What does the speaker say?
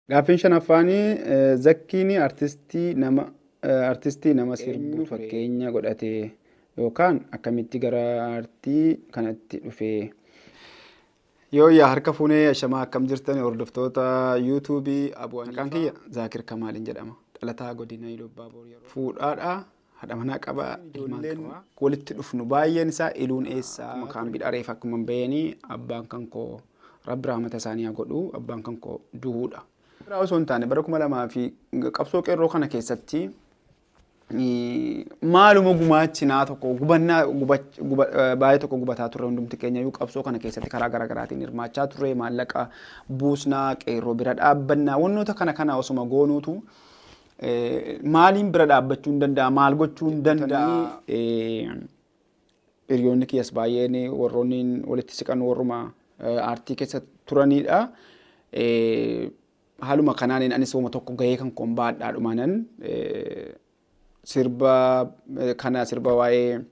Gaafiin shanaffaanii Zakkiin artistii nama sirbu fakkeenya godhate yookaan akkamitti gara aartii kanatti dhufe. Yoo yaa harka fuunee ashamaa akkam jirtan hordoftoota yuutuubii maqaan kiyya Zaakir Kamaaliin jedhama. Dhalataa godina Iloobbaaboor fuudhaadha. Haadha manaa qaba. Ilmaan walitti dhufnu baay'een isaa iluun eessaa maqaan bidhareef akkuma beeyanii abbaan kan koo Rabbi rahmata isaanii haa godhu abbaan kan koo du'uudha. Osoo hin taane bara 2000 fi qabsoo qeerroo kana keessatti maaluma gumaachinaa tokko gubannaa baay'ee tokko gubataa turre hundumti keenya iyyuu qabsoo kana keessatti karaa garaagaraatiin hirmaachaa turre maallaqa buusnaa qeerroo bira dhaabbannaa wantoota kana osuma goonuutu maaliin bira dhaabbachuu hin danda'a maal gochuu hin danda'a hiriyoonni kiyyas baay'een warroonni walitti siqan warruma aartii keessa turanidha. Haaluma kanaan anis waan tokko gahee kan koon baadhaa dhumaanan sirba waa'ee